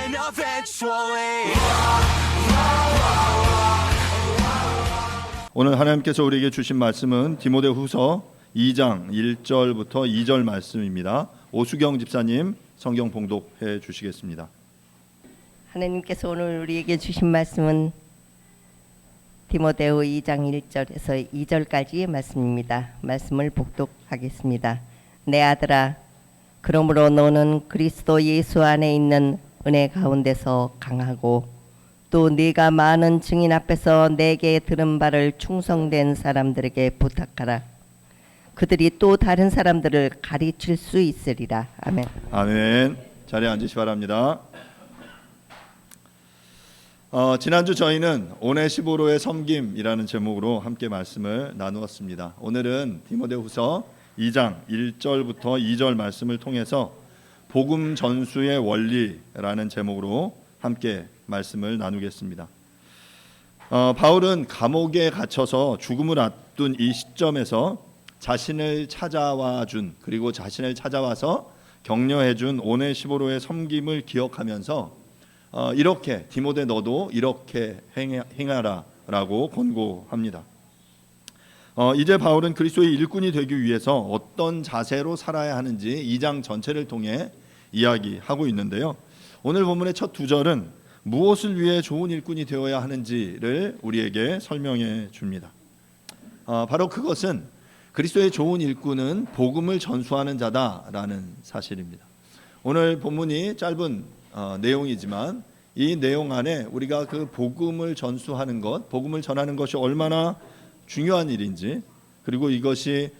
win eventually. 오늘 하나님께서 우리에게 주신 말씀은 디모데후서 2장 1절부터 2절 말씀입니다. 오수경 집사님 성경 봉독해 주시겠습니다. 하나님께서 오늘 우리에게 주신 말씀은 디모데후 2장 1절에서 2절까지의 말씀입니다. 말씀을 복독하겠습니다. 내 아들아, 그러므로 너는 그리스도 예수 안에 있는 은혜 가운데서 강하고 또 네가 많은 증인 앞에서 내게 들은 바를 충성된 사람들에게 부탁하라. 그들이 또 다른 사람들을 가르칠 수 있으리라. 아멘. 아멘. 자리에 앉으시 바랍니다. 지난주 저희는 오네시보로의 섬김이라는 제목으로 함께 말씀을 나누었습니다. 오늘은 디모데후서 2장 1절부터 2절 말씀을 통해서 복음 전수의 원리라는 제목으로 함께 말씀을 나누겠습니다. 바울은 감옥에 갇혀서 죽음을 앞둔 이 시점에서 자신을 찾아와 준, 그리고 자신을 찾아와서 격려해 준 오네시보로의 섬김을 기억하면서 이렇게 디모데 너도 이렇게 행하라라고 권고합니다. 이제 바울은 그리스도의 일꾼이 되기 위해서 어떤 자세로 살아야 하는지 2장 전체를 통해 이야기하고 있는데요. 오늘 본문의 첫 두 절은 무엇을 위해 좋은 일꾼이 되어야 하는지를 우리에게 설명해 줍니다. 바로 그것은 그리스도의 좋은 일꾼은 복음을 전수하는 자다라는 사실입니다. 오늘 본문이 짧은 내용이지만 이 내용 안에 우리가 그 복음을 전수하는 것, 복음을 전하는 것이 얼마나 중요한 일인지, 그리고 이것이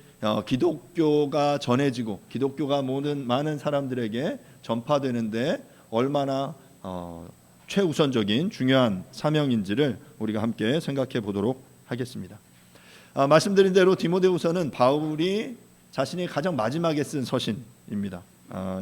기독교가 전해지고 기독교가 많은 사람들에게 전파되는데 얼마나 최우선적인 중요한 사명인지를 우리가 함께 생각해 보도록 하겠습니다. 말씀드린 대로 디모데후서는 바울이 자신이 가장 마지막에 쓴 서신입니다.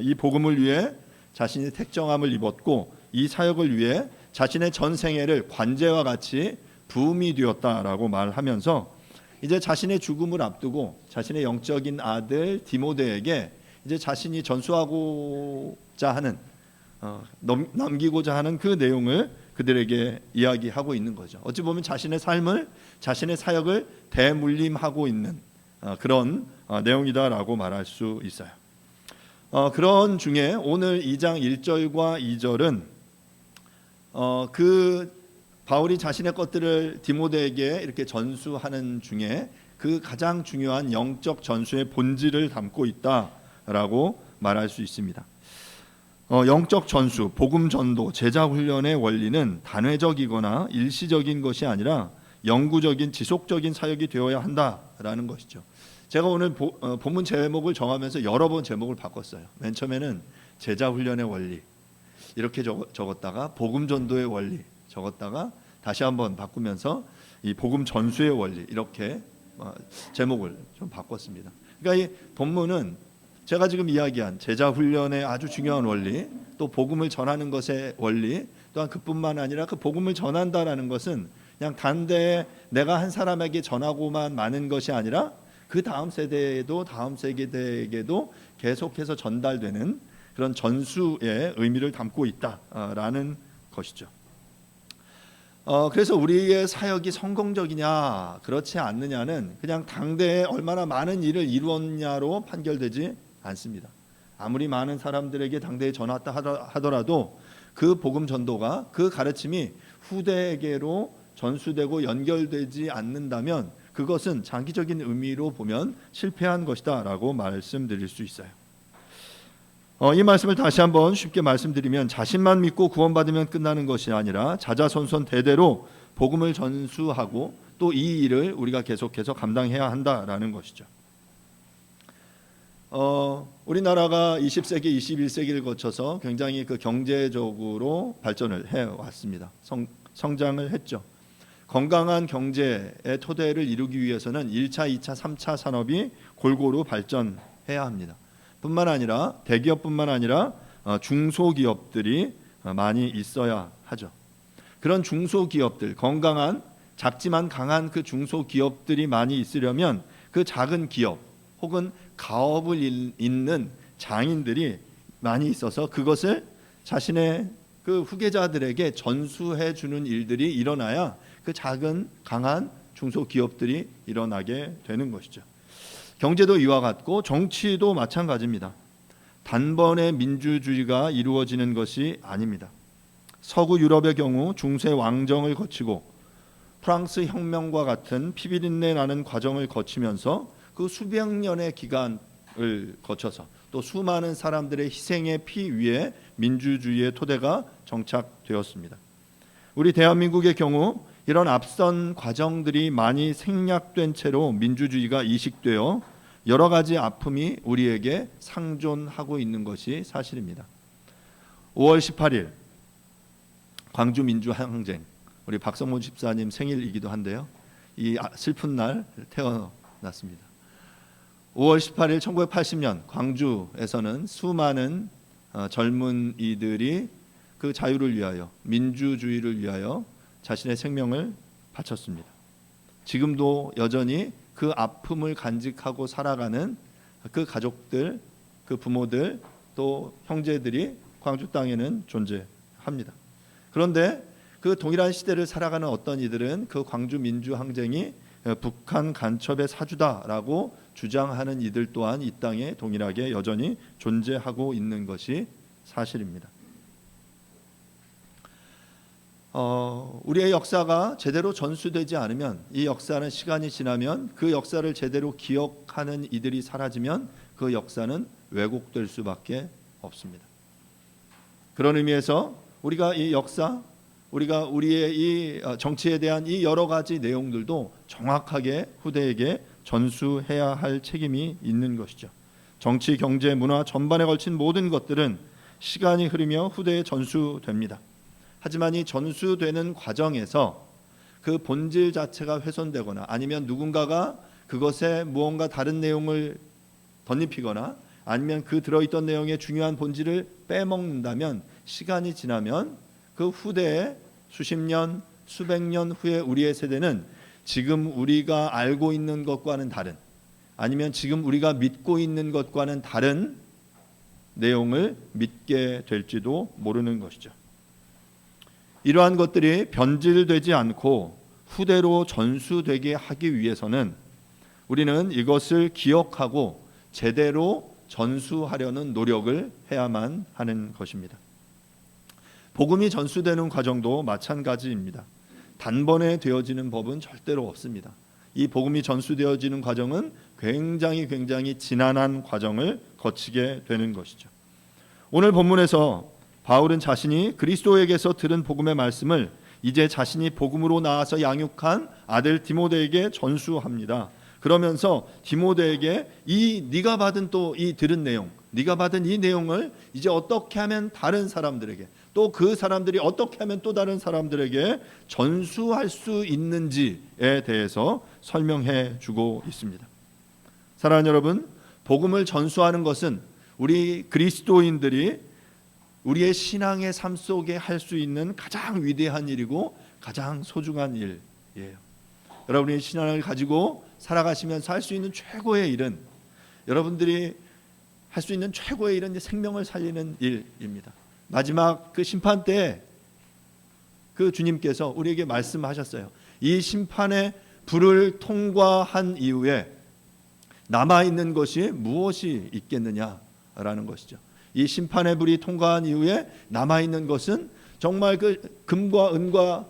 이 복음을 위해 자신이 택정함을 입었고 이 사역을 위해 자신의 전생애를 관제와 같이 부음이 되었다라고 말하면서 이제 자신의 죽음을 앞두고 자신의 영적인 아들 디모데에게 이제 자신이 전수하고자 하는 남기고자 하는 그 내용을 그들에게 이야기하고 있는 거죠. 어찌 보면 자신의 삶을, 자신의 사역을 대물림하고 있는 그런 내용이다라고 말할 수 있어요. 그런 중에 오늘 2장 1절과 2절은 그 바울이 자신의 것들을 디모데에게 이렇게 전수하는 중에 그 가장 중요한 영적 전수의 본질을 담고 있다라고 말할 수 있습니다. 영적 전수, 복음 전도, 제자 훈련의 원리는 단회적이거나 일시적인 것이 아니라 영구적인 지속적인 사역이 되어야 한다라는 것이죠. 제가 오늘 본문 제목을 정하면서 여러 번 제목을 바꿨어요. 맨 처음에는 제자 훈련의 원리 이렇게 적었다가 복음 전도의 원리 적었다가 다시 한번 바꾸면서 이 복음 전수의 원리 이렇게 제목을 좀 바꿨습니다. 그러니까 이 본문은 제가 지금 이야기한 제자 훈련의 아주 중요한 원리, 또 복음을 전하는 것의 원리, 또한 그뿐만 아니라 그 복음을 전한다라는 것은 그냥 단대에 내가 한 사람에게 전하고만 마는 것이 아니라 그 다음 세대에도 다음 세대에게도 계속해서 전달되는 그런 전수의 의미를 담고 있다라는 것이죠. 그래서 우리의 사역이 성공적이냐 그렇지 않느냐는 그냥 당대에 얼마나 많은 일을 이루었냐로 판결되지 않습니다. 아무리 많은 사람들에게 당대에 전했다 하더라도 그 복음 전도가, 그 가르침이 후대에게로 전수되고 연결되지 않는다면 그것은 장기적인 의미로 보면 실패한 것이다 라고 말씀드릴 수 있어요. 이 말씀을 다시 한번 쉽게 말씀드리면 자신만 믿고 구원받으면 끝나는 것이 아니라 자자손손 대대로 복음을 전수하고 또 이 일을 우리가 계속해서 감당해야 한다라는 것이죠. 우리나라가 20세기, 21세기를 거쳐서 굉장히 그 경제적으로 발전을 해왔습니다. 성장을 했죠. 건강한 경제의 토대를 이루기 위해서는 1차, 2차, 3차 산업이 골고루 발전해야 합니다. 뿐만 아니라 대기업뿐만 아니라 중소기업들이 많이 있어야 하죠. 그런 중소기업들, 건강한 작지만 강한 그 중소기업들이 많이 있으려면 그 작은 기업 혹은 가업을 잇는 장인들이 많이 있어서 그것을 자신의 그 후계자들에게 전수해 주는 일들이 일어나야 그 작은 강한 중소기업들이 일어나게 되는 것이죠. 경제도 이와 같고 정치도 마찬가지입니다. 단번에 민주주의가 이루어지는 것이 아닙니다. 서구 유럽의 경우 중세 왕정을 거치고 프랑스 혁명과 같은 피비린내 나는 과정을 거치면서 그 수백 년의 기간을 거쳐서 또 수많은 사람들의 희생의 피 위에 민주주의의 토대가 정착되었습니다. 우리 대한민국의 경우 이런 앞선 과정들이 많이 생략된 채로 민주주의가 이식되어 여러 가지 아픔이 우리에게 상존하고 있는 것이 사실입니다. 5월 18일 광주 민주항쟁, 우리 박성문 집사님 생일이기도 한데요. 이 슬픈 날 태어났습니다. 5월 18일 1980년 광주에서는 수많은 젊은이들이 그 자유를 위하여, 민주주의를 위하여 자신의 생명을 바쳤습니다. 지금도 여전히 그 아픔을 간직하고 살아가는 그 가족들, 그 부모들, 또 형제들이 광주 땅에는 존재합니다. 그런데 그 동일한 시대를 살아가는 어떤 이들은 그 광주 민주항쟁이 북한 간첩의 사주다라고 주장하는 이들 또한 이 땅에 동일하게 여전히 존재하고 있는 것이 사실입니다. 우리의 역사가 제대로 전수되지 않으면, 이 역사는 시간이 지나면 그 역사를 제대로 기억하는 이들이 사라지면 그 역사는 왜곡될 수밖에 없습니다. 그런 의미에서 우리가 이 역사, 우리가 우리의 이 정치에 대한 이 여러 가지 내용들도 정확하게 후대에게 전수해야 할 책임이 있는 것이죠. 정치, 경제, 문화 전반에 걸친 모든 것들은 시간이 흐르며 후대에 전수됩니다. 하지만 이 전수되는 과정에서 그 본질 자체가 훼손되거나 아니면 누군가가 그것에 무언가 다른 내용을 덧입히거나 아니면 그 들어있던 내용의 중요한 본질을 빼먹는다면 시간이 지나면 그 후대에 수십 년, 수백 년 후에 우리의 세대는 지금 우리가 알고 있는 것과는 다른, 아니면 지금 우리가 믿고 있는 것과는 다른 내용을 믿게 될지도 모르는 것이죠. 이러한 것들이 변질되지 않고 후대로 전수되게 하기 위해서는 우리는 이것을 기억하고 제대로 전수하려는 노력을 해야만 하는 것입니다. 복음이 전수되는 과정도 마찬가지입니다. 단번에 되어지는 법은 절대로 없습니다. 이 복음이 전수되어지는 과정은 굉장히 지난한 과정을 거치게 되는 것이죠. 오늘 본문에서 바울은 자신이 그리스도에게서 들은 복음의 말씀을 이제 자신이 복음으로 나아서 양육한 아들 디모데에게 전수합니다. 그러면서 디모데에게 네가 받은 또 이 들은 내용, 네가 받은 이 내용을 이제 어떻게 하면 다른 사람들에게, 또 그 사람들이 어떻게 하면 또 다른 사람들에게 전수할 수 있는지에 대해서 설명해 주고 있습니다. 사랑하는 여러분, 복음을 전수하는 것은 우리 그리스도인들이 우리의 신앙의 삶 속에 할 수 있는 가장 위대한 일이고 가장 소중한 일이에요. 여러분이 신앙을 가지고 살아가시면서 할 수 있는 최고의 일은, 여러분들이 할 수 있는 최고의 일은 생명을 살리는 일입니다. 마지막 그 심판 때 그 주님께서 우리에게 말씀하셨어요. 이 심판의 불을 통과한 이후에 남아있는 것이 무엇이 있겠느냐라는 것이죠. 이 심판의 불이 통과한 이후에 남아있는 것은 정말 그 금과 은과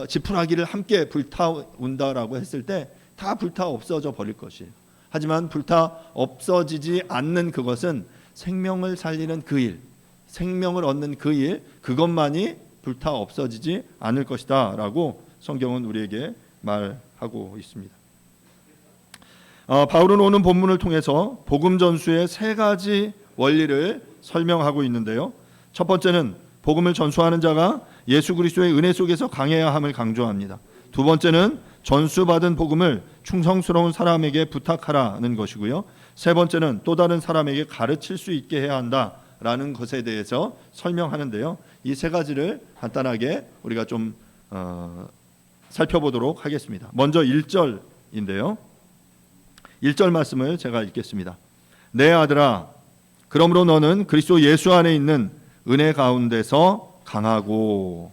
지푸라기를 함께 불타온다라고 했을 때 다 불타 없어져 버릴 것이에요. 하지만 불타 없어지지 않는 그것은 생명을 살리는 그 일, 생명을 얻는 그 일, 그것만이 불타 없어지지 않을 것이다 라고 성경은 우리에게 말하고 있습니다. 바울은 오늘 본문을 통해서 복음 전수의 세 가지 원리를 설명하고 있는데요. 첫 번째는 복음을 전수하는 자가 예수 그리스도의 은혜 속에서 강해야 함을 강조합니다. 두 번째는 전수받은 복음을 충성스러운 사람에게 부탁하라는 것이고요. 세 번째는 또 다른 사람에게 가르칠 수 있게 해야 한다라는 것에 대해서 설명하는데요. 이 세 가지를 간단하게 우리가 좀 살펴보도록 하겠습니다. 먼저 1절인데요. 1절 말씀을 제가 읽겠습니다. 내 아들아, 그러므로 너는 그리스도 예수 안에 있는 은혜 가운데서 강하고.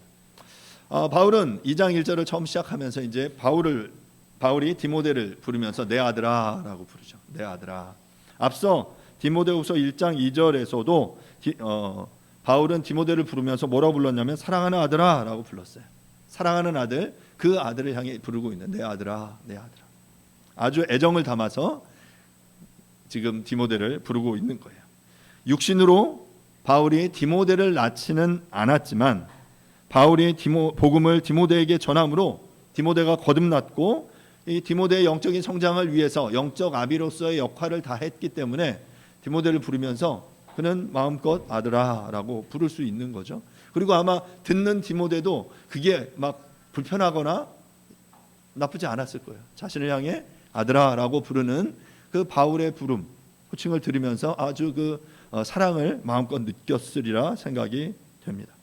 바울은 2장 1절을 처음 시작하면서 이제 바울이 디모데를 부르면서 내 아들아라고 부르죠. 내 아들아. 앞서 디모데후서 1장 2절에서도 바울은 디모데를 부르면서 뭐라고 불렀냐면 사랑하는 아들아라고 불렀어요. 사랑하는 아들, 그 아들을 향해 부르고 있는 내 아들아, 내 아들아. 아주 애정을 담아서 지금 디모데를 부르고 있는 거예요. 육신으로 바울이 디모데를 낳지는 않았지만 바울이 복음을 디모데에게 전함으로 디모데가 거듭났고 이 디모데의 영적인 성장을 위해서 영적 아비로서의 역할을 다 했기 때문에 디모데를 부르면서 그는 마음껏 아들아라고 부를 수 있는 거죠. 그리고 아마 듣는 디모데도 그게 막 불편하거나 나쁘지 않았을 거예요. 자신을 향해 아들아라고 부르는 그 바울의 부름, 호칭을 들으면서 아주 그 사랑을 마음껏 느꼈으리라 생각이 됩니다.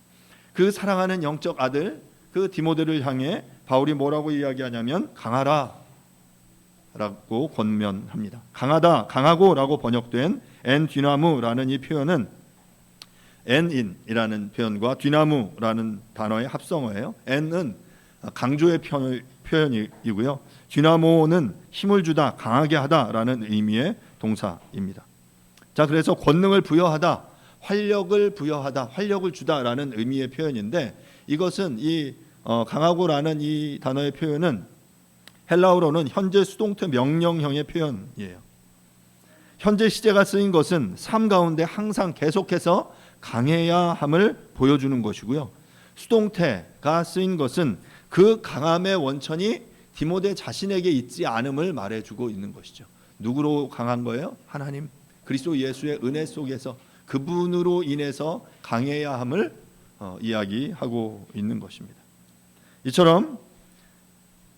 그 사랑하는 영적 아들 그 디모데를 향해 바울이 뭐라고 이야기하냐면 강하라 라고 권면합니다. 강하다, 강하고라고 번역된 엔디나무라는 이 표현은 엔인이라는 표현과 디나무라는 단어의 합성어예요. 엔은 강조의 표현이고요. 디나모는 힘을 주다, 강하게 하다라는 의미의 동사입니다. 자, 그래서 권능을 부여하다, 활력을 부여하다, 활력을 주다라는 의미의 표현인데 이것은 이 강하고라는 이 단어의 표현은 헬라어로는 현재 수동태 명령형의 표현이에요. 현재 시제가 쓰인 것은 삶 가운데 항상 계속해서 강해야 함을 보여주는 것이고요. 수동태가 쓰인 것은 그 강함의 원천이 디모데 자신에게 있지 않음을 말해주고 있는 것이죠. 누구로 강한 거예요? 하나님, 그리스도 예수의 은혜 속에서 그분으로 인해서 강해야 함을 이야기하고 있는 것입니다. 이처럼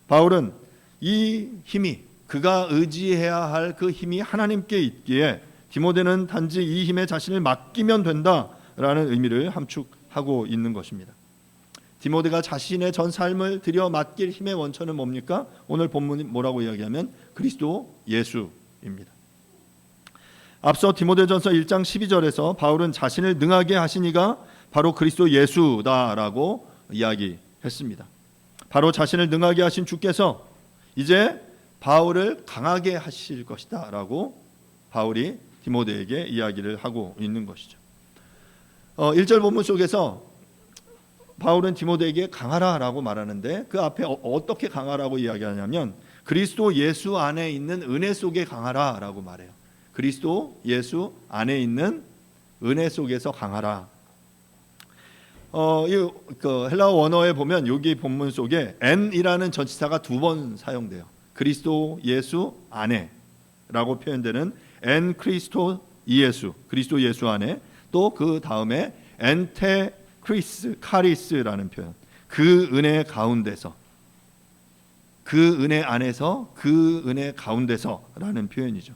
바울은 이 힘이 그가 의지해야 할 그 힘이 하나님께 있기에 디모데는 단지 이 힘에 자신을 맡기면 된다라는 의미를 함축하고 있는 것입니다. 디모데가 자신의 전 삶을 들여 맡길 힘의 원천은 뭡니까? 오늘 본문이 뭐라고 이야기하면 그리스도 예수입니다. 앞서 디모데전서 1장 12절에서 바울은 자신을 능하게 하신 이가 바로 그리스도 예수다라고 이야기했습니다. 바로 자신을 능하게 하신 주께서 이제 바울을 강하게 하실 것이다 라고 바울이 디모데에게 이야기를 하고 있는 것이죠. 1절 본문 속에서 바울은 디모데에게 강하라 라고 말하는데 그 앞에 어떻게 강하라고 이야기하냐면 그리스도 예수 안에 있는 은혜 속에 강하라 라고 말해요. 그리스도 예수 안에 있는 은혜 속에서 강하라. 헬라어 원어에 보면 여기 본문 속에 n이라는 전치사가 2번 사용돼요. 그리스도 예수 안에라고 표현되는 엔 크리스토 이예수, 그리스도 예수 안에, 또 그 다음에 엔테 크리스 카리스라는 표현, 그 은혜 가운데서, 그 은혜 안에서, 그 은혜 가운데서라는 표현이죠.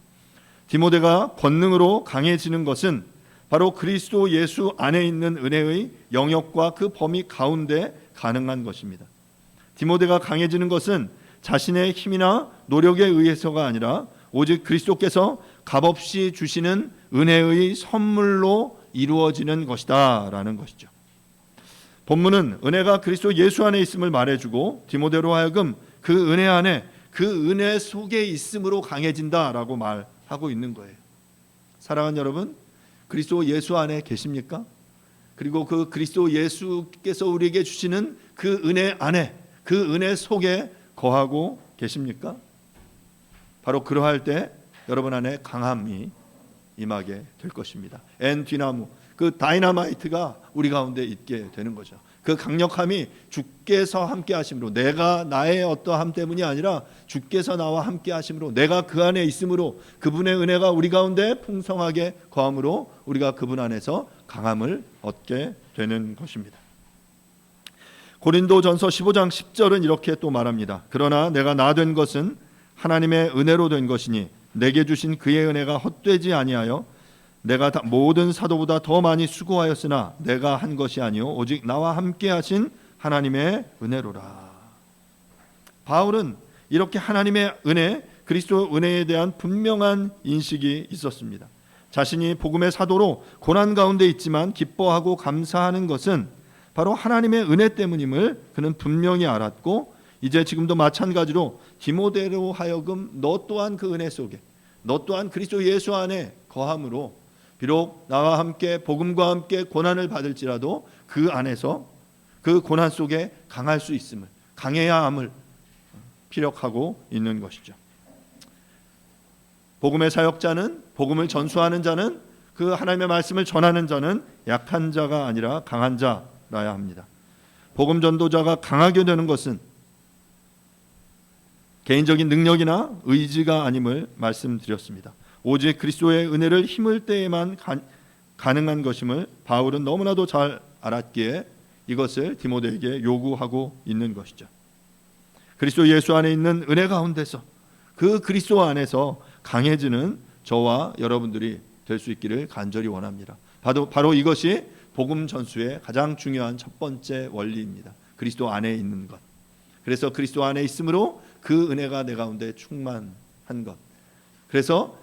디모데가 권능으로 강해지는 것은 바로 그리스도 예수 안에 있는 은혜의 영역과 그 범위 가운데 가능한 것입니다. 디모데가 강해지는 것은 자신의 힘이나 노력에 의해서가 아니라 오직 그리스도께서 값없이 주시는 은혜의 선물로 이루어지는 것이다 라는 것이죠. 본문은 은혜가 그리스도 예수 안에 있음을 말해주고 디모데로 하여금 그 은혜 안에, 그 은혜 속에 있음으로 강해진다라고 말하고 있는 거예요. 사랑하는 여러분, 그리스도 예수 안에 계십니까? 그리고 그 그리스도 예수께서 우리에게 주시는 그 은혜 안에, 그 은혜 속에 거하고 계십니까? 바로 그러할 때 여러분 안에 강함이 임하게 될 것입니다. 엔디나무, 그 다이너마이트가 우리 가운데 있게 되는 거죠. 그 강력함이 주께서 함께 하심으로, 내가 나의 어떠함 때문이 아니라 주께서 나와 함께 하심으로, 내가 그 안에 있음으로 그분의 은혜가 우리 가운데 풍성하게 거함으로 우리가 그분 안에서 강함을 얻게 되는 것입니다. 고린도전서 15장 10절은 이렇게 또 말합니다. 그러나 내가 나 된 것은 하나님의 은혜로 된 것이니 내게 주신 그의 은혜가 헛되지 아니하여 내가 모든 사도보다 더 많이 수고하였으나 내가 한 것이 아니요 오직 나와 함께 하신 하나님의 은혜로라. 바울은 이렇게 하나님의 은혜, 그리스도 은혜에 대한 분명한 인식이 있었습니다. 자신이 복음의 사도로 고난 가운데 있지만 기뻐하고 감사하는 것은 바로 하나님의 은혜 때문임을 그는 분명히 알았고, 이제 지금도 마찬가지로 디모데로 하여금 너 또한 그 은혜 속에, 너 또한 그리스도 예수 안에 거함으로 비록 나와 함께 복음과 함께 고난을 받을지라도 그 안에서 그 고난 속에 강할 수 있음을, 강해야 함을 피력하고 있는 것이죠. 복음의 사역자는, 복음을 전수하는 자는, 그 하나님의 말씀을 전하는 자는 약한 자가 아니라 강한 자라야 합니다. 복음 전도자가 강하게 되는 것은 개인적인 능력이나 의지가 아님을 말씀드렸습니다. 오직 그리스도의 은혜를 힘을 때에만 가능한 것임을 바울은 너무나도 잘 알았기에 이것을 디모데에게 요구하고 있는 것이죠. 그리스도 예수 안에 있는 은혜 가운데서 그 그리스도 안에서 강해지는 저와 여러분들이 될 수 있기를 간절히 원합니다. 바로 이것이 복음 전수의 가장 중요한 첫 번째 원리입니다. 그리스도 안에 있는 것. 그래서 그리스도 안에 있으므로 그 은혜가 내 가운데 충만한 것. 그래서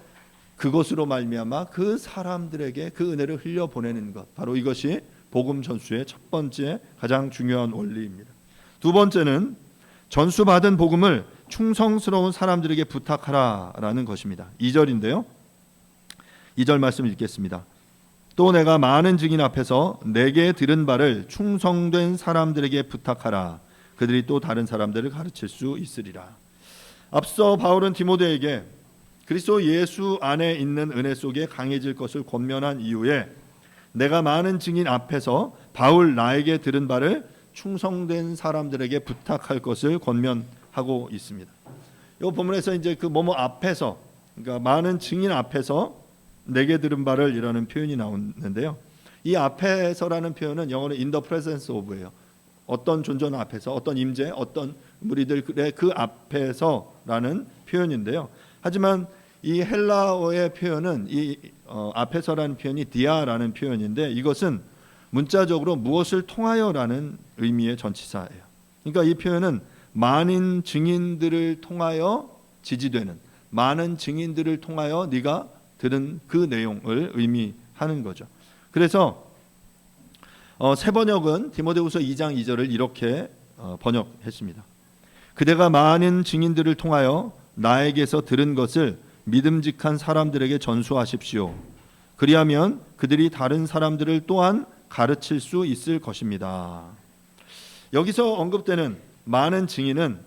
그것으로 말미암아 그 사람들에게 그 은혜를 흘려보내는 것. 바로 이것이 복음 전수의 첫 번째 가장 중요한 원리입니다. 두 번째는 전수받은 복음을 충성스러운 사람들에게 부탁하라라는 것입니다. 2절인데요. 2절 말씀을 읽겠습니다. 또 내가 많은 증인 앞에서 내게 들은 바를 충성된 사람들에게 부탁하라. 그들이 또 다른 사람들을 가르칠 수 있으리라. 앞서 바울은 디모데에게 그리스도 예수 안에 있는 은혜 속에 강해질 것을 권면한 이후에 내가 많은 증인 앞에서 바울 나에게 들은 바를 충성된 사람들에게 부탁할 것을 권면하고 있습니다. 이 본문에서 이제 그 뭐뭐 앞에서, 그러니까 많은 증인 앞에서 내게 들은 바를 이라는 표현이 나오는데요. 이 앞에서라는 표현은 영어로 in the presence of예요. 어떤 존재 앞에서, 어떤 임재, 어떤 무리들의 그 앞에서라는 표현인데요. 하지만 이 헬라어의 표현은 이 앞에서라는 표현이 디아라는 표현인데 이것은 문자적으로 무엇을 통하여라는 의미의 전치사예요. 그러니까 이 표현은 많은 증인들을 통하여 지지되는, 많은 증인들을 통하여 네가 들은 그 내용을 의미하는 거죠. 그래서 새 번역은 디모데후서 2장 2절을 이렇게 번역했습니다. 그대가 많은 증인들을 통하여 나에게서 들은 것을 믿음직한 사람들에게 전수하십시오. 그리하면 그들이 다른 사람들을 또한 가르칠 수 있을 것입니다. 여기서 언급되는 많은 증인은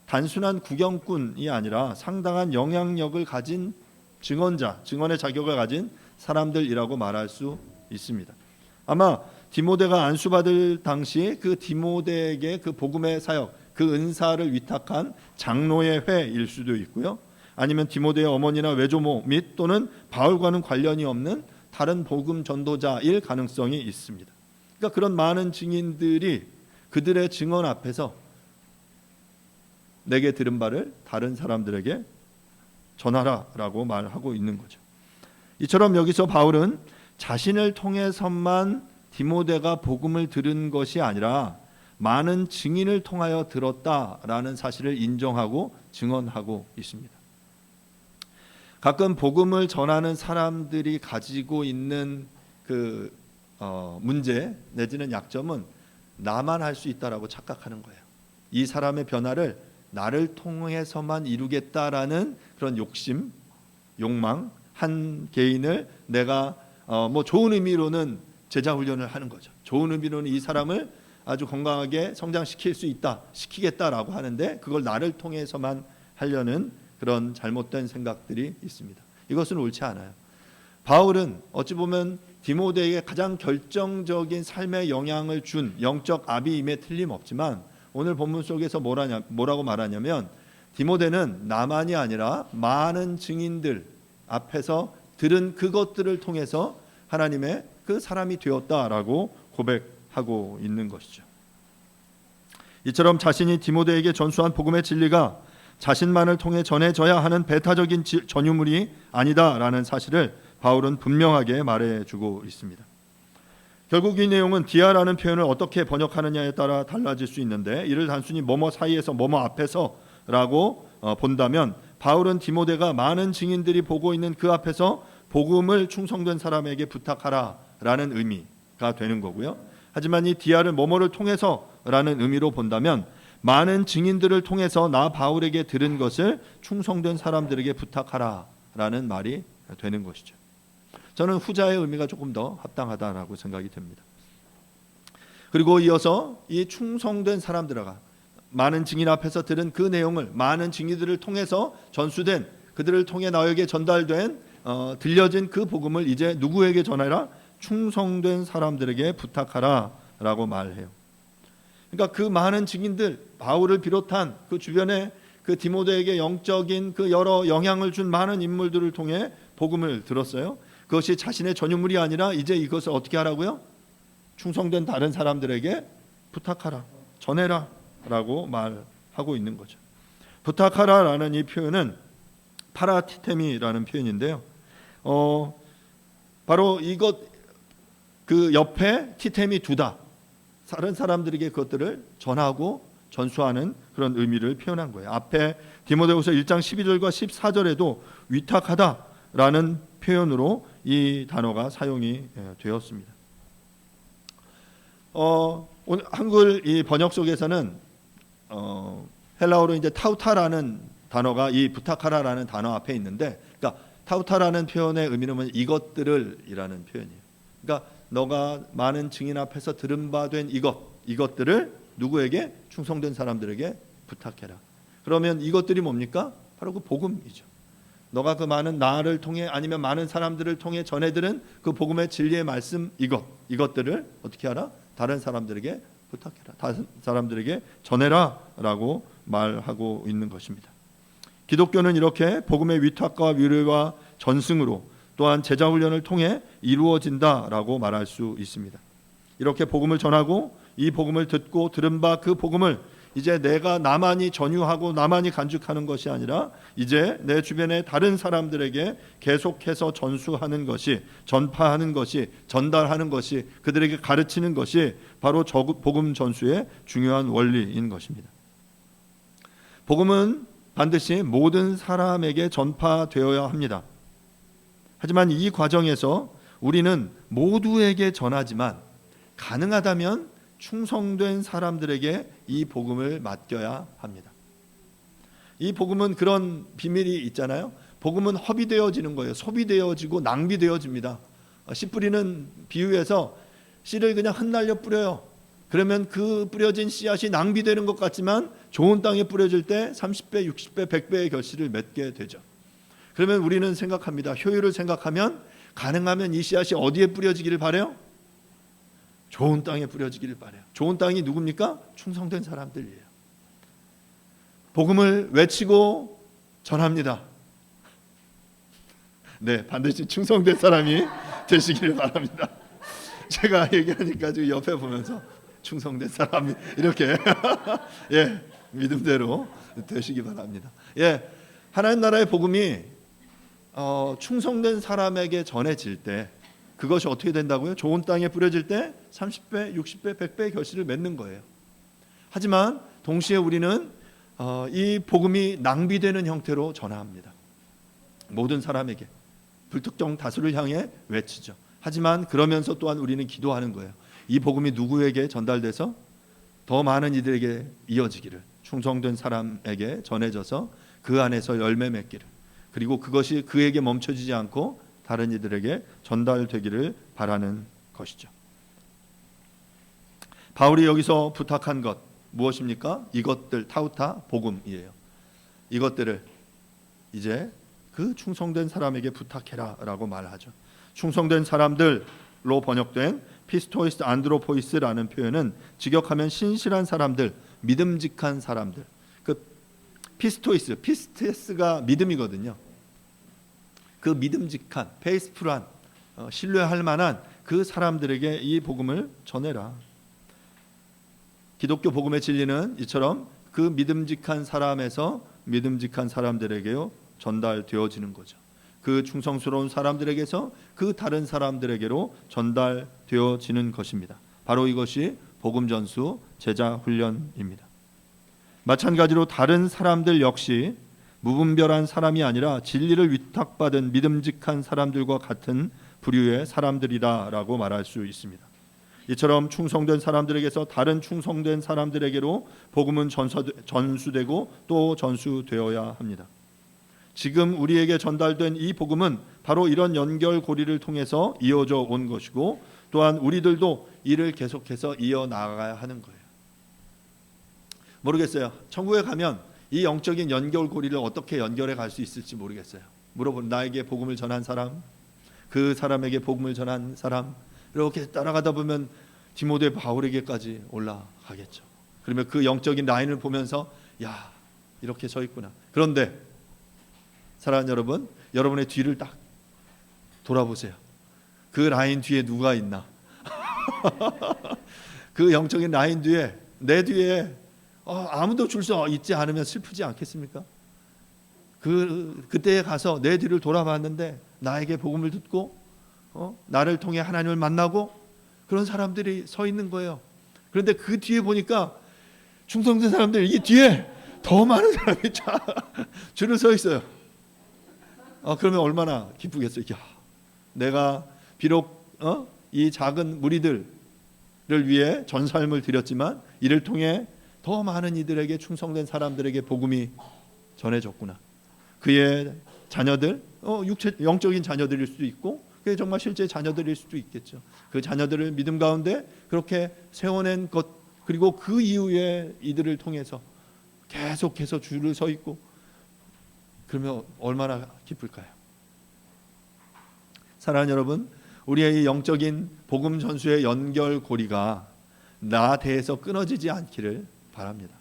단순한 구경꾼이 아니라 상당한 영향력을 가진 증언자, 증언의 자격을 가진 사람들이라고 말할 수 있습니다. 아마 디모데가 안수받을 당시 그 디모데에게 그 복음의 사역, 그 은사를 위탁한 장로의 회일 수도 있고요. 아니면 디모데의 어머니나 외조모 및 또는 바울과는 관련이 없는 다른 복음 전도자일 가능성이 있습니다. 그러니까 그런 많은 증인들이 그들의 증언 앞에서 내게 들은 바를 다른 사람들에게 전하라라고 말하고 있는 거죠. 이처럼 여기서 바울은 자신을 통해서만 디모데가 복음을 들은 것이 아니라 많은 증인을 통하여 들었다라는 사실을 인정하고 증언하고 있습니다. 가끔 복음을 전하는 사람들이 가지고 있는 그 문제 내지는 약점은 나만 할 수 있다라고 착각하는 거예요. 이 사람의 변화를 나를 통해서만 이루겠다라는 그런 욕심, 욕망, 한 개인을 내가 뭐 좋은 의미로는 제자 훈련을 하는 거죠. 좋은 의미로는 이 사람을 아주 건강하게 성장시킬 수 있다, 시키겠다라고 하는데 그걸 나를 통해서만 하려는 그런 잘못된 생각들이 있습니다. 이것은 옳지 않아요. 바울은 어찌 보면 디모데에게 가장 결정적인 삶의 영향을 준 영적 아비임에 틀림없지만 오늘 본문 속에서 뭐라고 말하냐면 디모데는 나만이 아니라 많은 증인들 앞에서 들은 그것들을 통해서 하나님의 그 사람이 되었다라고 고백하고 있는 것이죠. 이처럼 자신이 디모데에게 전수한 복음의 진리가 자신만을 통해 전해져야 하는 배타적인 전유물이 아니다라는 사실을 바울은 분명하게 말해주고 있습니다. 결국 이 내용은 디아라는 표현을 어떻게 번역하느냐에 따라 달라질 수 있는데 이를 단순히 뭐뭐 사이에서 뭐뭐 앞에서라고 본다면 바울은 디모데가 많은 증인들이 보고 있는 그 앞에서 복음을 충성된 사람에게 부탁하라라는 의미가 되는 거고요. 하지만 이 디아를 뭐뭐를 통해서라는 의미로 본다면 많은 증인들을 통해서 나 바울에게 들은 것을 충성된 사람들에게 부탁하라라는 말이 되는 것이죠. 저는 후자의 의미가 조금 더 합당하다라고 생각이 됩니다. 그리고 이어서 이 충성된 사람들아가 많은 증인 앞에서 들은 그 내용을 많은 증인들을 통해서 전수된 그들을 통해 나에게 전달된 들려진 그 복음을 이제 누구에게 전해라? 충성된 사람들에게 부탁하라라고 말해요. 그러니까 그 많은 증인들, 바울을 비롯한 그 주변에 그 디모데에게 영적인 그 여러 영향을 준 많은 인물들을 통해 복음을 들었어요. 그것이 자신의 전유물이 아니라 이제 이것을 어떻게 하라고요? 충성된 다른 사람들에게 부탁하라, 전해라 라고 말하고 있는 거죠. 부탁하라라는 이 표현은 파라티테미라는 표현인데요. 바로 이것 그 옆에 티템이 두다, 다른 사람들에게 그것들을 전하고 전수하는 그런 의미를 표현한 거예요. 앞에 디모데후서 1장 12절과 14절에도 위탁하다라는 표현으로 이 단어가 사용이 되었습니다. 오늘 한글 이 번역 속에서는 헬라어로 이제 타우타라는 단어가 이 부탁하라라는 단어 앞에 있는데, 그러니까 타우타라는 표현의 의미는 이것들을이라는 표현이에요. 그러니까 너가 많은 증인 앞에서 들은 바 된 이것들을 누구에게? 충성된 사람들에게 부탁해라. 그러면 이것들이 뭡니까? 바로 그 복음이죠. 너가 그 많은 나를 통해 아니면 많은 사람들을 통해 전해들은 그 복음의 진리의 말씀 이것들을 어떻게 하라? 다른 사람들에게 부탁해라. 다른 사람들에게 전해라 라고 말하고 있는 것입니다. 기독교는 이렇게 복음의 위탁과 위로와 전승으로 또한 제자훈련을 통해 이루어진다라고 말할 수 있습니다. 이렇게 복음을 전하고 이 복음을 듣고 들은 바 그 복음을 이제 내가 나만이 전유하고 나만이 간직하는 것이 아니라 이제 내 주변의 다른 사람들에게 계속해서 전수하는 것이, 전파하는 것이, 전달하는 것이, 그들에게 가르치는 것이 바로 복음 전수의 중요한 원리인 것입니다. 복음은 반드시 모든 사람에게 전파되어야 합니다. 하지만 이 과정에서 우리는 모두에게 전하지만 가능하다면 충성된 사람들에게 이 복음을 맡겨야 합니다. 이 복음은 그런 비밀이 있잖아요. 복음은 허비되어지는 거예요. 소비되어지고 낭비되어집니다. 씨 뿌리는 비유에서 씨를 그냥 흩날려 뿌려요. 그러면 그 뿌려진 씨앗이 낭비되는 것 같지만 좋은 땅에 뿌려질 때 30배, 60배, 100배의 결실을 맺게 되죠. 그러면 우리는 생각합니다. 효율을 생각하면 가능하면 이 씨앗이 어디에 뿌려지기를 바라요? 좋은 땅에 뿌려지기를 바라요. 좋은 땅이 누굽니까? 충성된 사람들이에요. 복음을 외치고 전합니다. 네, 반드시 충성된 사람이 되시기를 바랍니다. 제가 얘기하니까 지금 옆에 보면서 충성된 사람이 이렇게 예, 믿음대로 되시기 바랍니다. 예, 하나님 나라의 복음이 충성된 사람에게 전해질 때 그것이 어떻게 된다고요? 좋은 땅에 뿌려질 때 30배, 60배, 100배의 결실을 맺는 거예요. 하지만 동시에 우리는 이 복음이 낭비되는 형태로 전합니다. 모든 사람에게 불특정 다수를 향해 외치죠. 하지만 그러면서 또한 우리는 기도하는 거예요. 이 복음이 누구에게 전달돼서 더 많은 이들에게 이어지기를, 충성된 사람에게 전해져서 그 안에서 열매 맺기를, 그리고 그것이 그에게 멈춰지지 않고 다른 이들에게 전달되기를 바라는 것이죠. 바울이 여기서 부탁한 것 무엇입니까? 이것들, 타우타, 복음이에요. 이것들을 이제 그 충성된 사람에게 부탁해라 라고 말하죠. 충성된 사람들로 번역된 피스토이스 안드로포이스라는 표현은 직역하면 신실한 사람들, 믿음직한 사람들. 그 피스토이스, 피스테스가 믿음이거든요. 그 믿음직한, 페이스풀한, 신뢰할 만한 그 사람들에게 이 복음을 전해라. 기독교 복음의 진리는 이처럼 그 믿음직한 사람에서 믿음직한 사람들에게요 전달되어지는 거죠. 그 충성스러운 사람들에게서 그 다른 사람들에게로 전달되어지는 것입니다. 바로 이것이 복음 전수 제자 훈련입니다. 마찬가지로 다른 사람들 역시 무분별한 사람이 아니라 진리를 위탁받은 믿음직한 사람들과 같은 부류의 사람들이다라고 말할 수 있습니다. 이처럼 충성된 사람들에게서 다른 충성된 사람들에게로 복음은 전수되고 또 전수되어야 합니다. 지금 우리에게 전달된 이 복음은 바로 이런 연결고리를 통해서 이어져 온 것이고, 또한 우리들도 이를 계속해서 이어나가야 하는 거예요. 모르겠어요. 천국에 가면 이 영적인 연결고리를 어떻게 연결해 갈 수 있을지 모르겠어요. 물어보는, 나에게 복음을 전한 사람, 그 사람에게 복음을 전한 사람, 이렇게 따라가다 보면 디모데 바울에게까지 올라가겠죠. 그러면 그 영적인 라인을 보면서 야, 이렇게 서 있구나. 그런데 사랑하는 여러분, 여러분의 뒤를 딱 돌아보세요. 그 라인 뒤에 누가 있나? 그 영적인 라인 뒤에, 내 뒤에 아무도 줄 수 있지 않으면 슬프지 않겠습니까? 그때에 가서 내 뒤를 돌아봤는데 나에게 복음을 듣고 나를 통해 하나님을 만나고 그런 사람들이 서 있는 거예요. 그런데 그 뒤에 보니까 충성된 사람들, 이 뒤에 더 많은 사람이 줄을 서 있어요. 그러면 얼마나 기쁘겠어요. 야, 내가 비록 이 작은 무리들을 위해 전삶을 드렸지만 이를 통해 더 많은 이들에게, 충성된 사람들에게 복음이 전해졌구나. 그의 자녀들, 영적인 자녀들일 수도 있고, 그게 정말 실제 자녀들일 수도 있겠죠. 그 자녀들을 믿음 가운데 그렇게 세워낸 것, 그리고 그 이후에 이들을 통해서 계속해서 줄을 서 있고, 그러면 얼마나 기쁠까요? 사랑하는 여러분, 우리의 이 영적인 복음 전수의 연결고리가 나 대해서 끊어지지 않기를 바랍니다.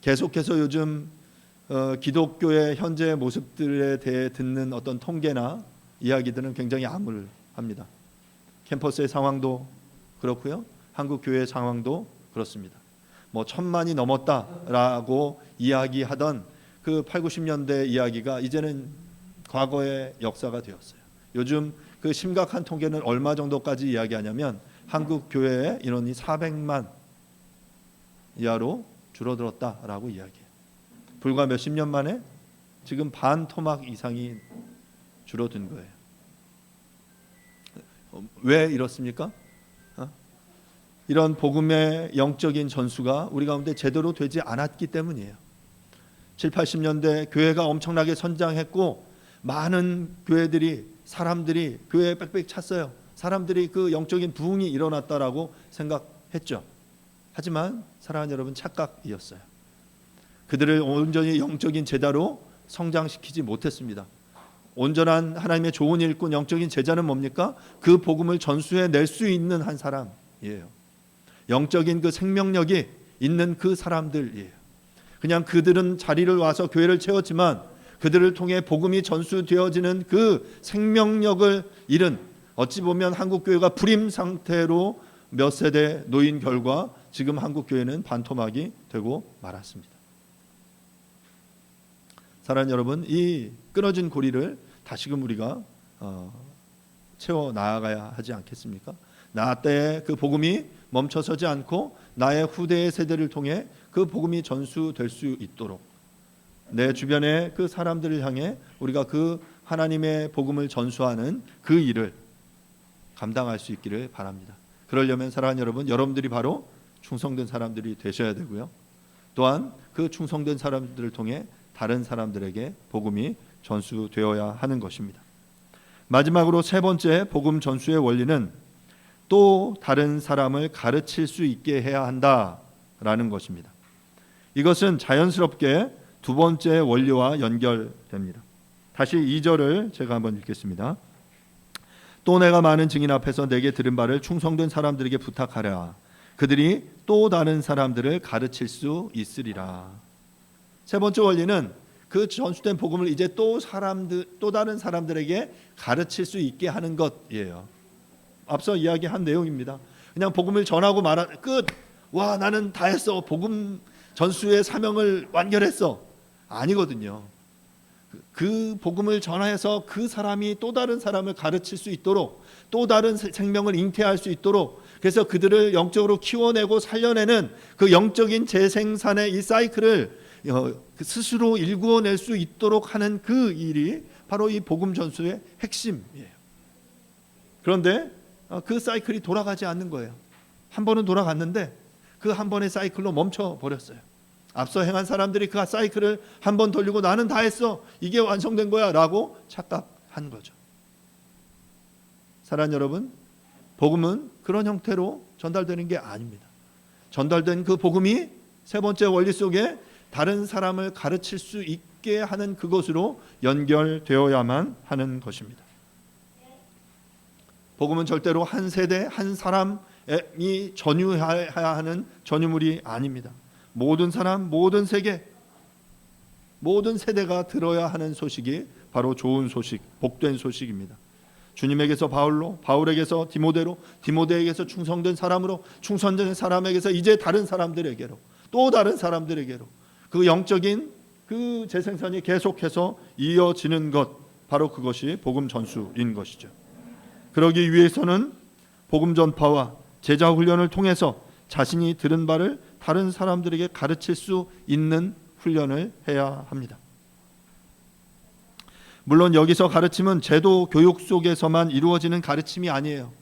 계속해서 요즘 기독교의 현재 모습들에 대해 듣는 어떤 통계나 이야기들은 굉장히 암울합니다. 캠퍼스의 상황도 그렇고요, 한국 교회의 상황도 그렇습니다. 1000만이 넘었다라고 이야기하던 그 8, 90년대 이야기가 이제는 과거의 역사가 되었어요. 요즘 그 심각한 통계는 얼마 정도까지 이야기하냐면 한국 교회의 인원이 400만 이하로 줄어들었다라고 이야기해요. 불과 몇십 년 만에 지금 반 토막 이상이 줄어든 거예요. 왜 이렇습니까? 이런 복음의 영적인 전수가 우리 가운데 제대로 되지 않았기 때문이에요. 7, 80년대 교회가 엄청나게 선장했고 많은 교회들이, 사람들이 교회에 빽빽 찼어요. 사람들이 그 영적인 부흥이 일어났다라고 생각했죠. 하지만 사랑하는 여러분, 착각이었어요. 그들을 온전히 영적인 제자로 성장시키지 못했습니다. 온전한 하나님의 좋은 일꾼, 영적인 제자는 뭡니까? 그 복음을 전수해 낼 수 있는 한 사람이에요. 영적인 그 생명력이 있는 그 사람들이에요. 그냥 그들은 자리를 와서 교회를 채웠지만 그들을 통해 복음이 전수되어지는 그 생명력을 잃은, 어찌 보면 한국 교회가 불임 상태로 몇 세대 놓인 결과 지금 한국 교회는 반토막이 되고 말았습니다. 사랑하는 여러분, 이 끊어진 고리를 다시금 우리가 채워 나아가야 하지 않겠습니까? 나 때의 그 복음이 멈춰서지 않고 나의 후대의 세대를 통해 그 복음이 전수될 수 있도록 내 주변의 그 사람들을 향해 우리가 그 하나님의 복음을 전수하는 그 일을 감당할 수 있기를 바랍니다. 그러려면 사랑하는 여러분, 여러분들이 바로 충성된 사람들이 되셔야 되고요. 또한 그 충성된 사람들을 통해 다른 사람들에게 복음이 전수되어야 하는 것입니다. 마지막으로 세 번째 복음 전수의 원리는 또 다른 사람을 가르칠 수 있게 해야 한다라는 것입니다. 이것은 자연스럽게 두 번째 원리와 연결됩니다. 다시 2절을 제가 한번 읽겠습니다. 또 내가 많은 증인 앞에서 내게 들은 바를 충성된 사람들에게 부탁하라. 그들이 또 다른 사람들을 가르칠 수 있으리라. 세 번째 원리는 그 전수된 복음을 이제 또 다른 사람들에게 가르칠 수 있게 하는 것이에요. 앞서 이야기한 내용입니다. 그냥 복음을 전하고 말하는 끝. 와, 나는 다 했어. 복음 전수의 사명을 완결했어. 아니거든요. 그 복음을 전해서 그 사람이 또 다른 사람을 가르칠 수 있도록, 또 다른 생명을 잉태할 수 있도록, 그래서 그들을 영적으로 키워내고 살려내는 그 영적인 재생산의 이 사이클을 스스로 일구어낼 수 있도록 하는 그 일이 바로 이 복음 전수의 핵심이에요. 그런데 그 사이클이 돌아가지 않는 거예요. 한 번은 돌아갔는데 그 한 번의 사이클로 멈춰 버렸어요. 앞서 행한 사람들이 그 사이클을 한 번 돌리고 나는 다 했어, 이게 완성된 거야 라고 착각한 거죠. 사랑하는 여러분, 복음은 그런 형태로 전달되는 게 아닙니다. 전달된 그 복음이 세 번째 원리 속에 다른 사람을 가르칠 수 있게 하는 그것으로 연결되어야만 하는 것입니다. 복음은 절대로 한 세대 한 사람이 전유해야 하는 전유물이 아닙니다. 모든 사람, 모든 세계, 모든 세대가 들어야 하는 소식이 바로 좋은 소식, 복된 소식입니다. 주님에게서 바울로, 바울에게서 디모데로, 디모데에게서 충성된 사람으로, 충성된 사람에게서 이제 다른 사람들에게로, 또 다른 사람들에게로 그 영적인 그 재생산이 계속해서 이어지는 것, 바로 그것이 복음 전수인 것이죠. 그러기 위해서는 복음 전파와 제자 훈련을 통해서 자신이 들은 바를 다른 사람들에게 가르칠 수 있는 훈련을 해야 합니다. 물론 여기서 가르침은 제도 교육 속에서만 이루어지는 가르침이 아니에요.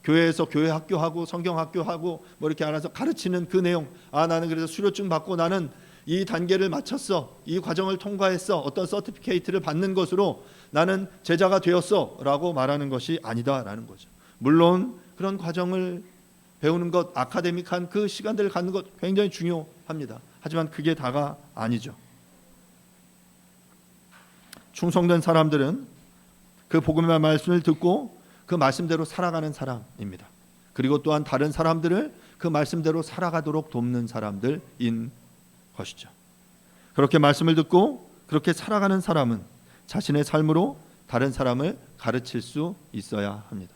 교회에서 교회 학교하고 성경 학교하고 뭐 이렇게 알아서 가르치는 그 내용, 나는 그래서 수료증 받고 나는 이 단계를 마쳤어, 이 과정을 통과했어, 어떤 서티피케이트를 받는 것으로 나는 제자가 되었어 라고 말하는 것이 아니다라는 거죠. 물론 그런 과정을 배우는 것, 아카데믹한 그 시간들을 갖는 것 굉장히 중요합니다. 하지만 그게 다가 아니죠. 충성된 사람들은 그 복음의 말씀을 듣고 그 말씀대로 살아가는 사람입니다. 그리고 또한 다른 사람들을 그 말씀대로 살아가도록 돕는 사람들인 것이죠. 그렇게 말씀을 듣고 그렇게 살아가는 사람은 자신의 삶으로 다른 사람을 가르칠 수 있어야 합니다.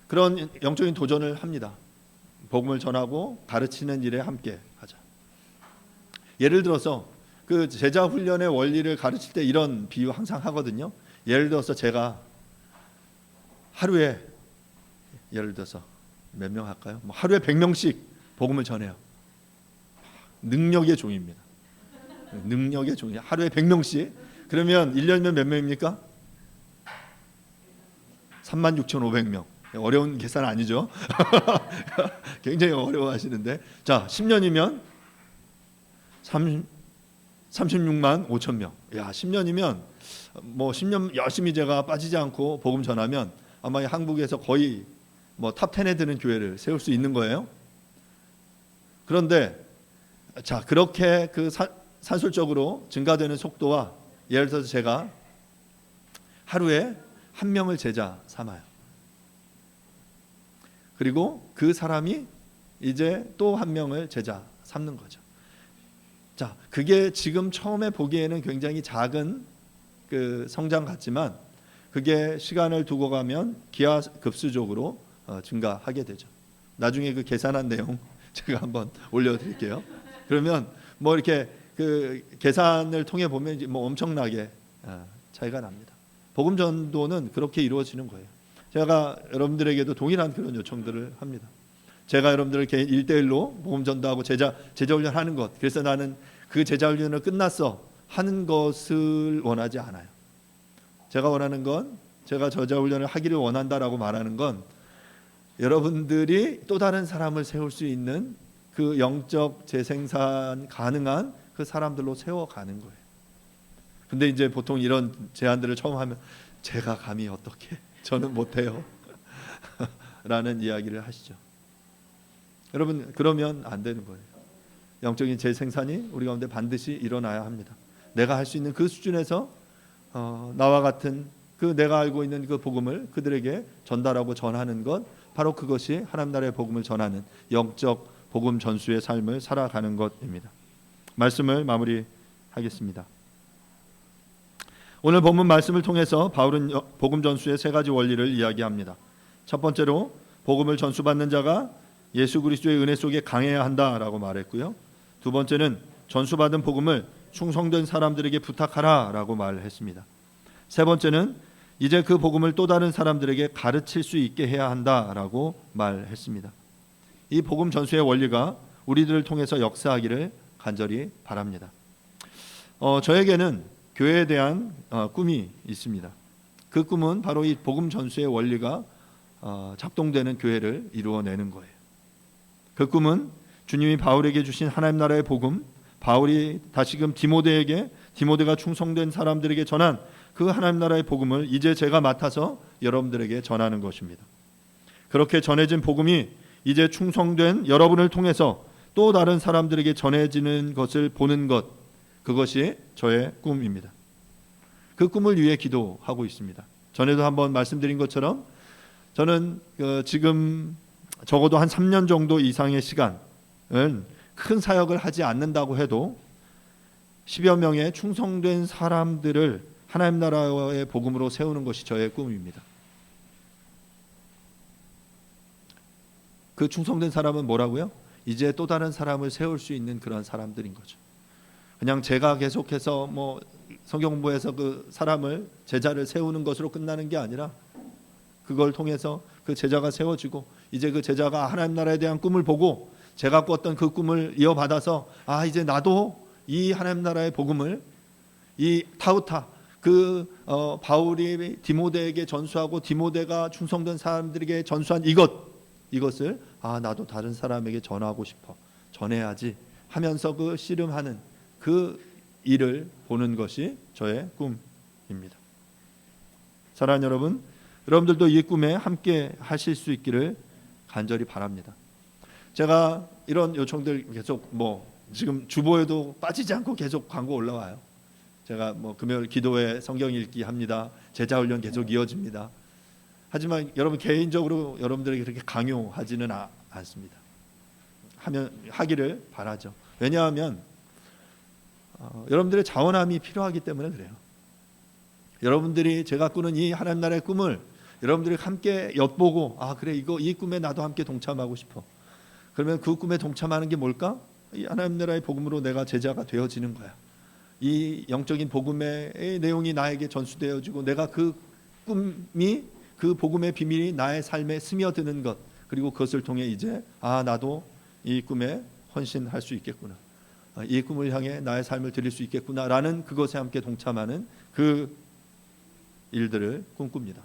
그런 영적인 도전을 합니다. 복음을 전하고 가르치는 일에 함께 하자. 예를 들어서 그 제자 훈련의 원리를 가르칠 때 이런 비유 항상 하거든요. 예를 들어서 제가 하루에 예를 들어서 몇 명 할까요? 뭐 하루에 100명씩 복음을 전해요. 능력의 종입니다. 능력의 종이 하루에 100명씩. 그러면 1년이면 몇 명입니까? 36,500명. 어려운 계산 아니죠? 굉장히 어려워하시는데, 자 10년이면 36만 5천 명. 야, 10년이면 뭐 10년 열심히 제가 빠지지 않고 복음 전하면 아마 한국에서 거의 뭐 탑 10에 드는 교회를 세울 수 있는 거예요. 그런데 자, 그렇게 그 산술적으로 증가되는 속도와, 예를 들어서 제가 하루에 한 명을 제자 삼아요. 그리고 그 사람이 이제 또 한 명을 제자 삼는 거죠. 자, 그게 지금 처음에 보기에는 굉장히 작은 그 성장 같지만 그게 시간을 두고 가면 기하급수적으로 증가하게 되죠. 나중에 그 계산한 내용 제가 한번 올려드릴게요. 그러면 뭐 이렇게 그 계산을 통해 보면 뭐 엄청나게 차이가 납니다. 복음 전도는 그렇게 이루어지는 거예요. 제가 여러분들에게도 동일한 그런 요청들을 합니다. 제가 여러분들을 1대1로 복음 전도하고 제자 훈련하는 것, 그래서 나는 그 제자 훈련을 끝났어 하는 것을 원하지 않아요. 제가 원하는 건, 제가 제자 훈련을 하기를 원한다라고 말하는 건 여러분들이 또 다른 사람을 세울 수 있는 그 영적 재생산 가능한 그 사람들로 세워가는 거예요. 근데 이제 보통 이런 제안들을 처음 하면 제가 감히 어떻게, 저는 못해요 라는 이야기를 하시죠. 여러분, 그러면 안 되는 거예요. 영적인 재생산이 우리 가운데 반드시 일어나야 합니다. 내가 할 수 있는 그 수준에서 나와 같은 그 내가 알고 있는 그 복음을 그들에게 전달하고 전하는 것, 바로 그것이 하나님 나라의 복음을 전하는 영적 복음 전수의 삶을 살아가는 것입니다. 말씀을 마무리하겠습니다. 오늘 본문 말씀을 통해서 바울은 복음 전수의 세 가지 원리를 이야기합니다. 첫 번째로 복음을 전수받는 자가 예수 그리스도의 은혜 속에 강해야 한다라고 말했고요. 두 번째는 전수받은 복음을 충성된 사람들에게 부탁하라라고 말했습니다. 세 번째는 이제 그 복음을 또 다른 사람들에게 가르칠 수 있게 해야 한다라고 말했습니다. 이 복음 전수의 원리가 우리들을 통해서 역사하기를 간절히 바랍니다. 저에게는 교회에 대한 꿈이 있습니다. 그 꿈은 바로 이 복음 전수의 원리가 작동되는 교회를 이루어내는 거예요. 그 꿈은 주님이 바울에게 주신 하나님 나라의 복음, 바울이 다시금 디모데가 충성된 사람들에게 전한 그 하나님 나라의 복음을 이제 제가 맡아서 여러분들에게 전하는 것입니다. 그렇게 전해진 복음이 이제 충성된 여러분을 통해서 또 다른 사람들에게 전해지는 것을 보는 것, 그것이 저의 꿈입니다. 그 꿈을 위해 기도하고 있습니다. 전에도 한번 말씀드린 것처럼 저는 지금 적어도 한 3년 정도 이상의 시간은 큰 사역을 하지 않는다고 해도 10여 명의 충성된 사람들을 하나님 나라의 복음으로 세우는 것이 저의 꿈입니다. 그 충성된 사람은 뭐라고요? 이제 또 다른 사람을 세울 수 있는 그런 사람들인 거죠. 그냥 제가 계속해서 성경 공부해서 그 사람을, 제자를 세우는 것으로 끝나는 게 아니라 그걸 통해서 그 제자가 세워지고 이제 그 제자가 하나님 나라에 대한 꿈을 보고 제가 꿨던 그 꿈을 이어받아서 이제 나도 이 하나님 나라의 복음을, 이 타우타, 바울이 디모데에게 전수하고 디모데가 충성된 사람들에게 전수한 이것을 나도 다른 사람에게 전하고 싶어, 전해야지 하면서 그 씨름하는 그 일을 보는 것이 저의 꿈입니다. 사랑하는 여러분, 여러분들도 이 꿈에 함께 하실 수 있기를 간절히 바랍니다. 제가 이런 요청들 계속 지금 주보에도 빠지지 않고 계속 광고 올라와요. 제가 금요일 기도회 성경 읽기 합니다. 제자 훈련 계속 이어집니다. 하지만 여러분 개인적으로 여러분들에게 그렇게 강요하지는 않습니다. 하기를 바라죠. 왜냐하면 여러분들의 자원함이 필요하기 때문에 그래요. 여러분들이 제가 꾸는 이 하나님 나라의 꿈을 여러분들이 함께 엿보고 그래, 이 꿈에 나도 함께 동참하고 싶어. 그러면 그 꿈에 동참하는 게 뭘까? 이 하나님 나라의 복음으로 내가 제자가 되어지는 거야. 이 영적인 복음의 내용이 나에게 전수되어지고 내가 그 꿈이, 그 복음의 비밀이 나의 삶에 스며드는 것, 그리고 그것을 통해 이제 나도 이 꿈에 헌신할 수 있겠구나, 이 꿈을 향해 나의 삶을 드릴 수 있겠구나라는 그것에 함께 동참하는 그 일들을 꿈꿉니다.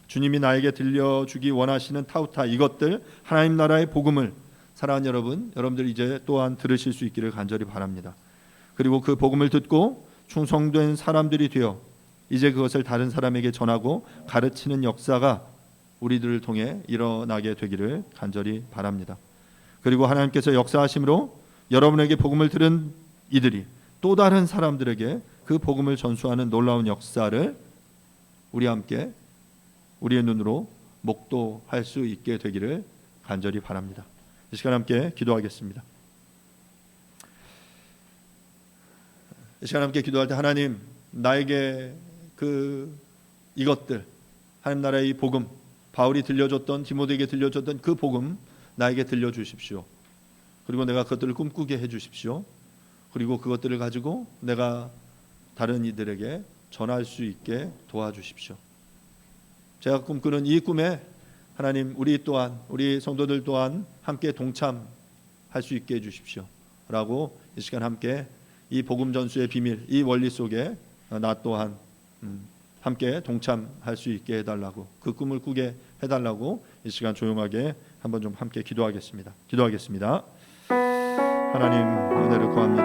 주님이 나에게 들려주기 원하시는 타우타, 이것들, 하나님 나라의 복음을 사랑하는 여러분들 이제 또한 들으실 수 있기를 간절히 바랍니다. 그리고 그 복음을 듣고 충성된 사람들이 되어 이제 그것을 다른 사람에게 전하고 가르치는 역사가 우리들을 통해 일어나게 되기를 간절히 바랍니다. 그리고 하나님께서 역사하심으로 여러분에게 복음을 들은 이들이 또 다른 사람들에게 그 복음을 전수하는 놀라운 역사를 우리 함께 우리의 눈으로 목도할 수 있게 되기를 간절히 바랍니다. 이 시간 함께 기도하겠습니다. 이 시간 함께 기도할 때 하나님, 나에게 이것들, 하나님 나라의 이 복음, 바울이 들려줬던, 디모데에게 들려줬던 그 복음 나에게 들려주십시오. 그리고 내가 그것들을 꿈꾸게 해주십시오. 그리고 그것들을 가지고 내가 다른 이들에게 전할 수 있게 도와주십시오. 제가 꿈꾸는 이 꿈에 하나님, 우리 성도들 또한 함께 동참할 수 있게 해주십시오 라고 이 시간 함께 이 복음 전수의 비밀, 이 원리 속에 나 또한 함께 동참할 수 있게 해달라고, 그 꿈을 꾸게 해달라고 이 시간 조용하게 한번 좀 함께 기도하겠습니다. 하나님, 은혜를 구합니다.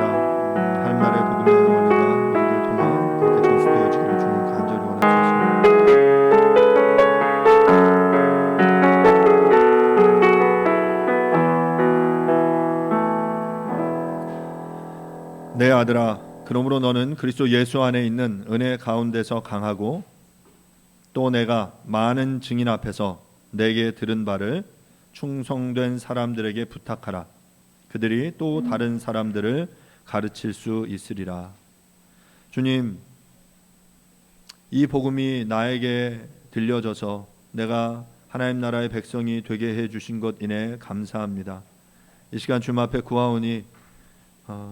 하나님 나라의 복음의 원리가 우리들 통해 그렇게 전수되어지기를 주님 간절히 원하옵소서. 내 아들아, 그러므로 너는 그리스도 예수 안에 있는 은혜 가운데서 강하고 또 내가 많은 증인 앞에서 내게 들은 바를 충성된 사람들에게 부탁하라. 그들이 또 다른 사람들을 가르칠 수 있으리라. 주님, 이 복음이 나에게 들려져서 내가 하나님 나라의 백성이 되게 해주신 것 인해 감사합니다. 이 시간 주님 앞에 구하오니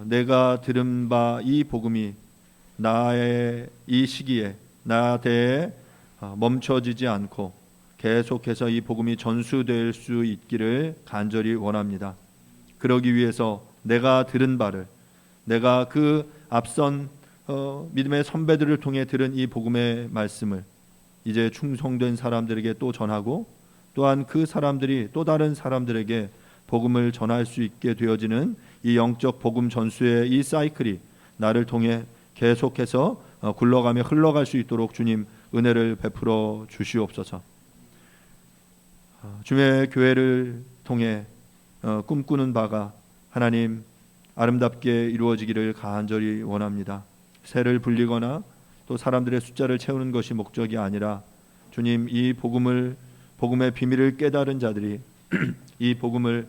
내가 들은 바 이 복음이 나의 이 시기에 나대에 멈춰지지 않고 계속해서 이 복음이 전수될 수 있기를 간절히 원합니다. 그러기 위해서 내가 들은 바를, 내가 그 앞선 믿음의 선배들을 통해 들은 이 복음의 말씀을 이제 충성된 사람들에게 또 전하고, 또한 그 사람들이 또 다른 사람들에게 복음을 전할 수 있게 되어지는 이 영적 복음 전수의 이 사이클이 나를 통해 계속해서 굴러가며 흘러갈 수 있도록 주님 은혜를 베풀어 주시옵소서. 주의 교회를 통해 꿈꾸는 바가 하나님 아름답게 이루어지기를 간절히 원합니다. 새를 불리거나 또 사람들의 숫자를 채우는 것이 목적이 아니라 주님, 이 복음의 비밀을 깨달은 자들이 이 복음을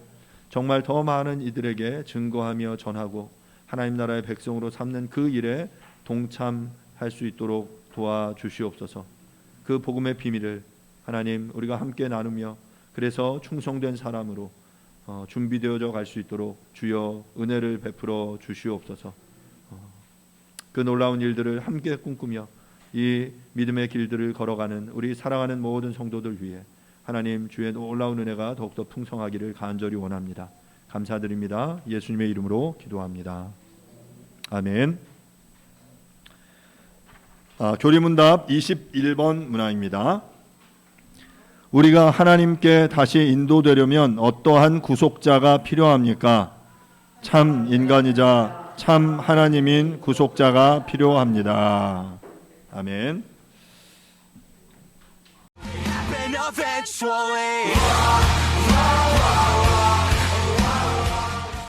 정말 더 많은 이들에게 증거하며 전하고 하나님 나라의 백성으로 삼는 그 일에 동참할 수 있도록 도와주시옵소서. 그 복음의 비밀을 하나님 우리가 함께 나누며 그래서 충성된 사람으로 준비되어져 갈 수 있도록 주여 은혜를 베풀어 주시옵소서. 그 놀라운 일들을 함께 꿈꾸며 이 믿음의 길들을 걸어가는 우리 사랑하는 모든 성도들 위해 하나님 주의 놀라운 은혜가 더욱더 풍성하기를 간절히 원합니다. 감사드립니다. 예수님의 이름으로 기도합니다. 아멘. 교리문답 21번 문항입니다. 우리가 하나님께 다시 인도되려면 어떠한 구속자가 필요합니까? 참 인간이자 참 하나님인 구속자가 필요합니다. 아멘. Happen eventually.